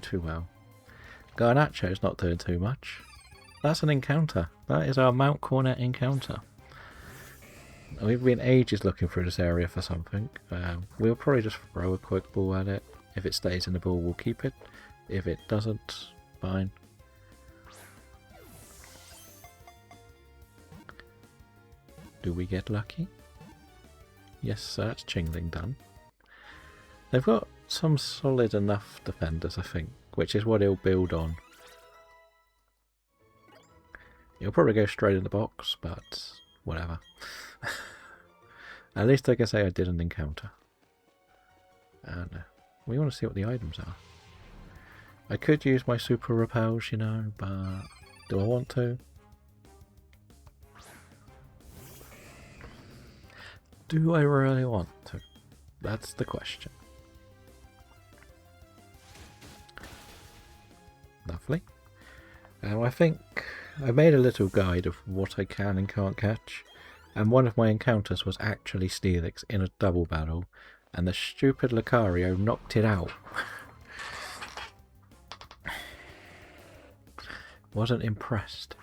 too well. Garnacho's not doing too much. That's an encounter. That is our Mount Cornet encounter. We've been ages looking through this area for something. We'll probably just throw a quick ball at it. If it stays in the ball, we'll keep it. If it doesn't, fine. Do we get lucky? Yes, sir, it's Chingling done. They've got some solid enough defenders, I think, which is what he'll build on. He'll probably go straight in the box, but whatever. At least I can say I did an encounter. And we want to see what the items are. I could use my super repels, you know, but do I want to? Do I really want to? That's the question. Lovely. I think I made a little guide of what I can and can't catch, and one of my encounters was actually Steelix in a double battle, and the stupid Lucario knocked it out. Wasn't impressed.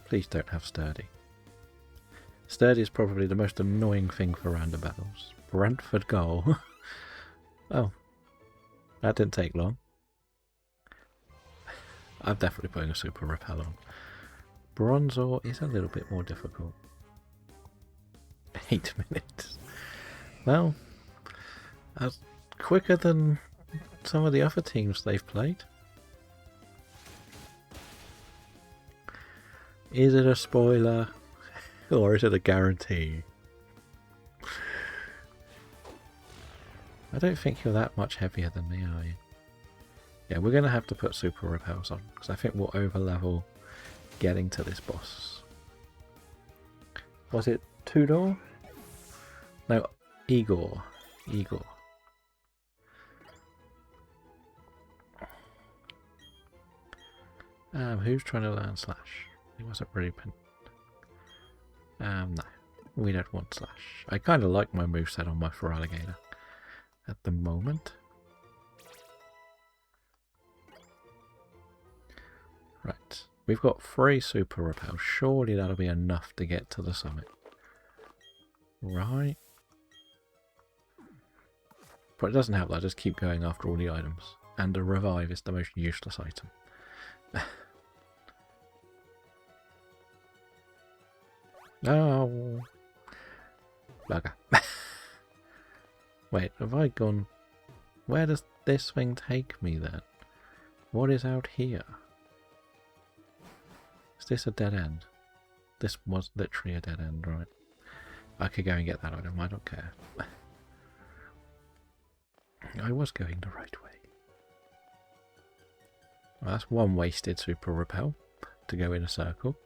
Please don't have Sturdy. Sturdy is probably the most annoying thing for random battles. Brentford goal. Oh, that didn't take long. I'm definitely putting a super repel on. Bronzor is a little bit more difficult. 8 minutes. Well, that's quicker than some of the other teams they've played. Is it a spoiler? Or is it a guarantee? I don't think you're that much heavier than me, are you? Yeah, we're going to have to put super repels on, because I think we'll over-level getting to this boss. Was it Tudor? No, Igor. Igor. Who's trying to learn Slash? He wasn't really... no. We don't want Slash. I kind of like my moveset on my Feraligatr at the moment. Right. We've got 3 super repels. Surely that'll be enough to get to the summit. Right. But it doesn't help that I just keep going after all the items. And a revive is the most useless item. Oh. Bugger. Wait, have I gone... Where does this thing take me then? What is out here? Is this a dead end? This was literally a dead end, right? I could go and get that item, I don't care. I was going the right way. Well, that's one wasted super repel to go in a circle.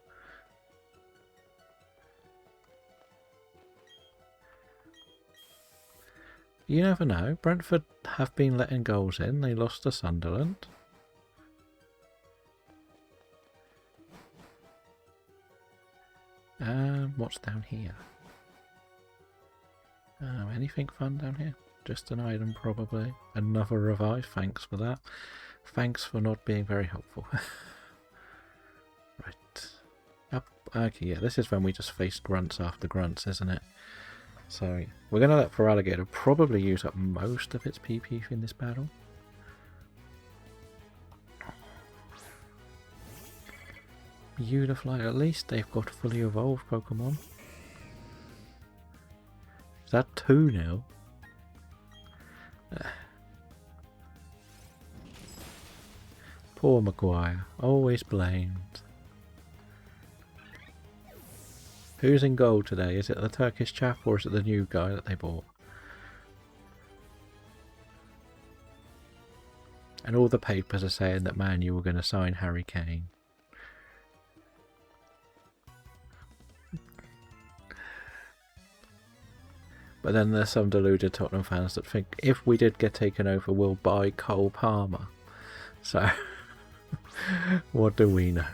You never know. Brentford have been letting goals in. They lost to Sunderland. What's down here? Anything fun down here? Just an item, probably. Another revive. Thanks for that. Thanks for not being very helpful. Right. Up. Okay, yeah, this is when we just face grunts after grunts, isn't it? So, we're going to let Feraligatr probably use up most of its PP in this battle. Beautiful. At least they've got fully evolved Pokemon. Is that 2-0? Poor Maguire. Always blamed. Who's in goal today? Is it the Turkish chap or is it the new guy that they bought? And all the papers are saying that Man U were going to sign Harry Kane. But then there's some deluded Tottenham fans that think if we did get taken over, we'll buy Cole Palmer. So, what do we know?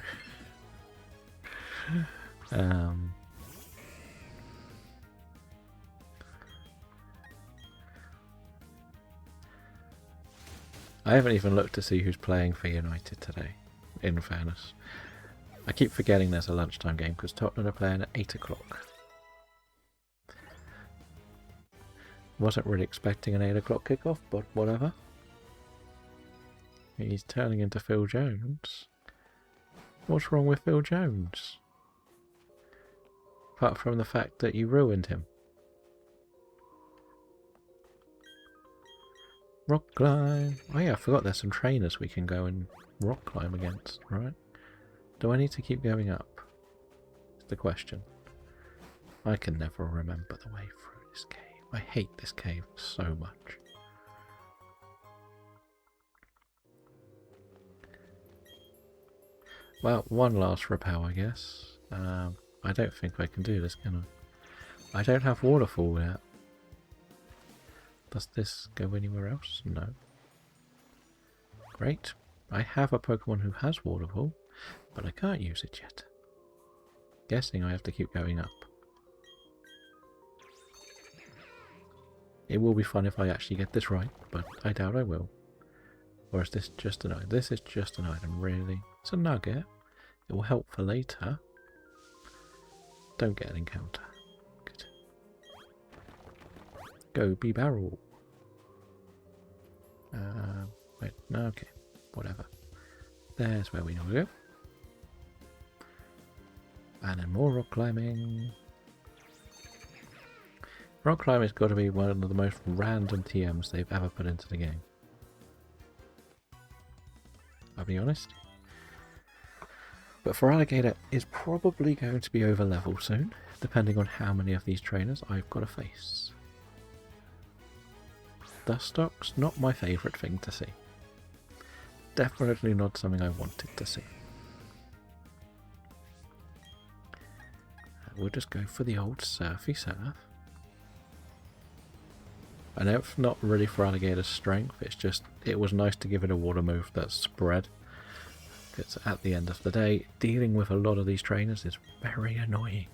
I haven't even looked to see who's playing for United today, in fairness. I keep forgetting there's a lunchtime game because Tottenham are playing at 8 o'clock. Wasn't really expecting an 8 o'clock kickoff, but whatever. He's turning into Phil Jones. What's wrong with Phil Jones? Apart from the fact that you ruined him. Rock climb. Oh yeah, I forgot there's some trainers we can go and rock climb against, right? Do I need to keep going up? Is the question. I can never remember the way through this cave. I hate this cave so much. Well, one last rappel, I guess. I don't think I can do this, can I? I don't have waterfall yet. Does this go anywhere else? No. Great. I have a Pokemon who has waterfall, but I can't use it yet. Guessing I have to keep going up. It will be fun if I actually get this right, but I doubt I will. Or is this just an item? This is just an item, really. It's a nugget. It will help for later. Don't get an encounter. Good. Go be barrel. Wait, no, okay. Whatever. There's where we know to go. And then more rock climbing. Rock climbing's got to be one of the most random TMs they've ever put into the game. I'll be honest. But for Alligator, it's probably going to be over level soon, depending on how many of these trainers I've got to face. Dustox, not my favourite thing to see. Definitely not something I wanted to see. We'll just go for the old surfy surf. I know it's not really for Alligator's strength, it's just, it was nice to give it a water move that spread. Because at the end of the day, dealing with a lot of these trainers is very annoying.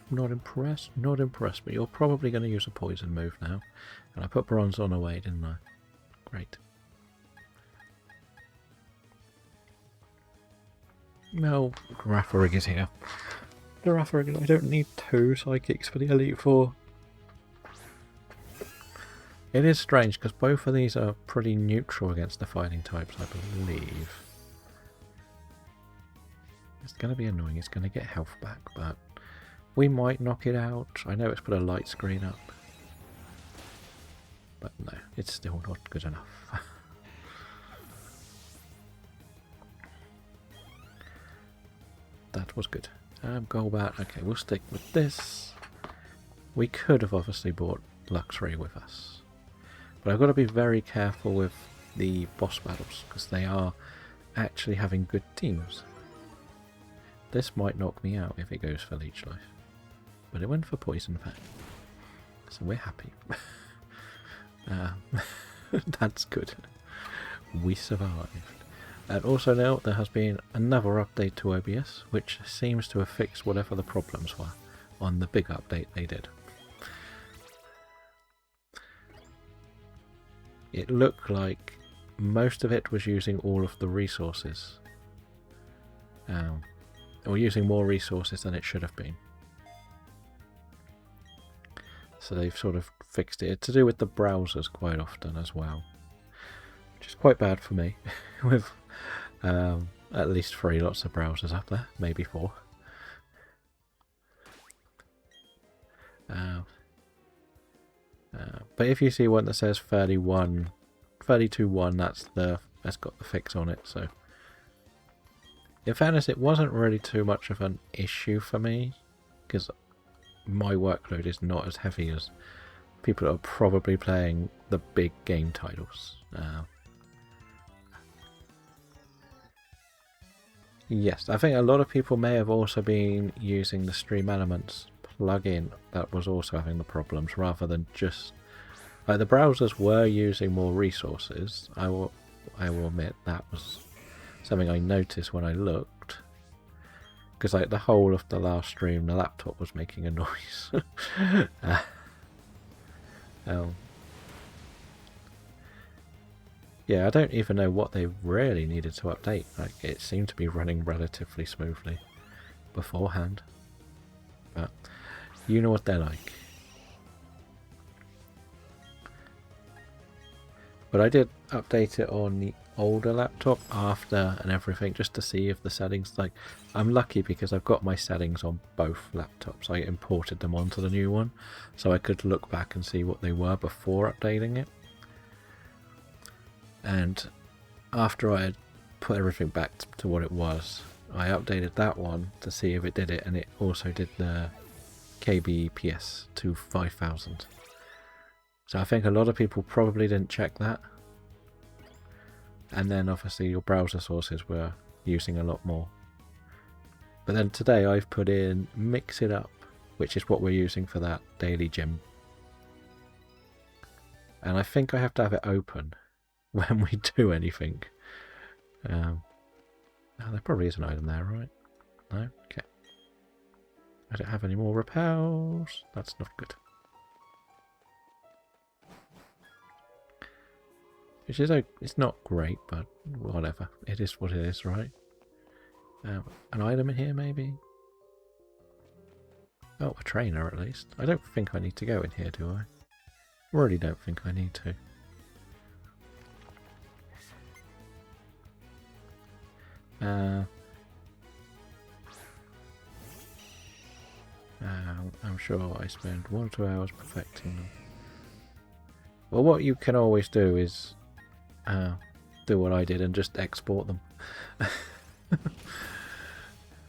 Not impressed, not impressed, but you're probably going to use a poison move now. And I put bronze on away, didn't I? Great. No, Girafarig is here. Girafarig, I don't need 2 psychics for the Elite Four. It is strange because both of these are pretty neutral against the fighting types, I believe. It's going to be annoying, it's going to get health back, but we might knock it out. I know it's put a light screen up. But no, it's still not good enough. That was good. Golbat, okay, we'll stick with this. We could have obviously brought Luxray with us. But I've got to be very careful with the boss battles, because they are actually having good teams. This might knock me out if it goes for Leech Life. But it went for Poison Fang. So we're happy. That's good. We survived. And also now there has been another update to OBS, which seems to have fixed whatever the problems were on the big update they did. It looked like most of it was using all of the resources. Or using more resources than it should have been. So they've sort of fixed it. It's to do with the browsers quite often as well. Which is quite bad for me. With at least 3 lots of browsers up there. Maybe 4. But if you see one that says 32.1, that's got the fix on it. So in fairness, it wasn't really too much of an issue for me. Because my workload is not as heavy as people that are probably playing the big game titles. Yes, I think a lot of people may have also been using the Stream Elements plugin that was also having the problems, rather than just... Like, the browsers were using more resources. I will admit that was something I noticed when I looked. Because, like, the whole of the last stream, the laptop was making a noise. Yeah, I don't even know what they really needed to update. Like, it seemed to be running relatively smoothly beforehand. But you know what they're like. But I did update it on the older laptop after and everything, just to see if the settings, like, I'm lucky because I've got my settings on both laptops. I imported them onto the new one, so I could look back and see what they were before updating it. And after I had put everything back to what it was, I updated that one to see if it did it, and it also did the kbps to 5000. So I think a lot of people probably didn't check that. And then obviously your browser sources were using a lot more. But then today I've put in Mix It Up, which is what we're using for that daily gym. And I think I have to have it open when we do anything. Now there probably is an item there, right? No? Okay. I don't have any more repels. That's not good. Which is, it's not great, but whatever. It is what it is, right? An item in here, maybe? Oh, a trainer at least. I don't think I need to go in here, do I? Really don't think I need to. I'm sure I spend 1 or 2 hours perfecting them. Well, what you can always do is do what I did and just export them.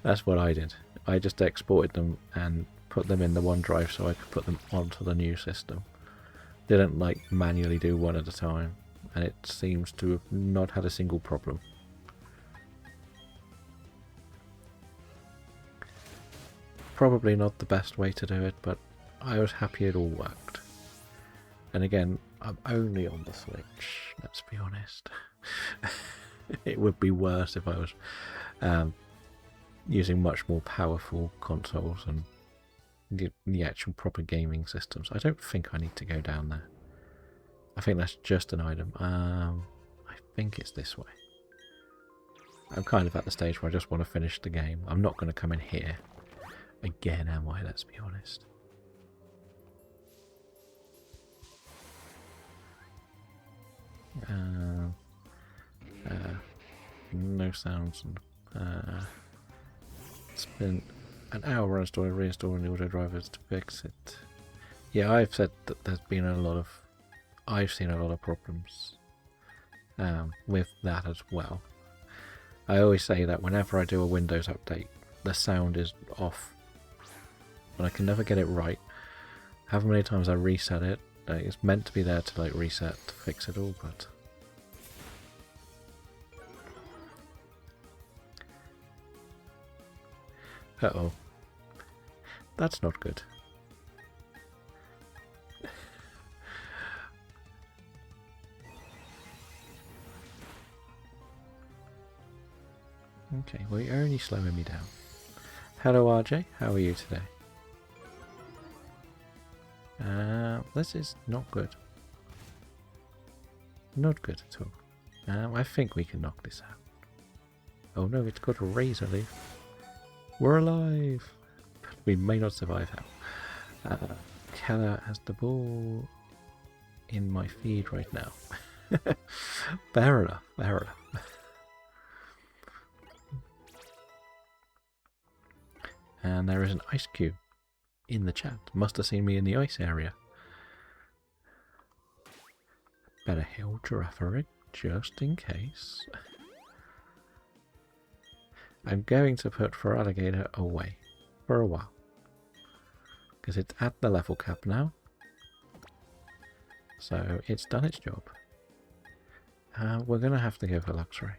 That's what I did. I just exported them and put them in the OneDrive so I could put them onto the new system. Didn't like manually do one at a time, and it seems to have not had a single problem. Probably not the best way to do it, but I was happy it all worked. And again, I'm only on the Switch, let's be honest. It would be worse if I was using much more powerful consoles and the actual proper gaming systems. I don't think I need to go down there. I think that's just an item. I think it's this way. I'm kind of at the stage where I just want to finish the game. I'm not going to come in here again, am I? Let's be honest. No sounds. Spent an hour reinstalling the auto drivers to fix it. Yeah, I've said that there's been I've seen a lot of problems with that as well. I always say that whenever I do a Windows update, the sound is off, but I can never get it right. However many times I reset it, it's meant to be there to like reset to fix it all, but uh-oh. That's not good. Okay, well, you're only slowing me down. Hello RJ, how are you today? This is not good. Not good at all. I think we can knock this out. Oh no, it's got a razor leaf. We're alive! But we may not survive now. Keller has the ball in my feed right now. Fair enough, fair enough. And there is an ice cube in the chat. Must have seen me in the ice area. Better heal Giraffaric just in case. I'm going to put Feraligatr away for a while, because it's at the level cap now, so it's done its job. We're going to have to go for Luxray.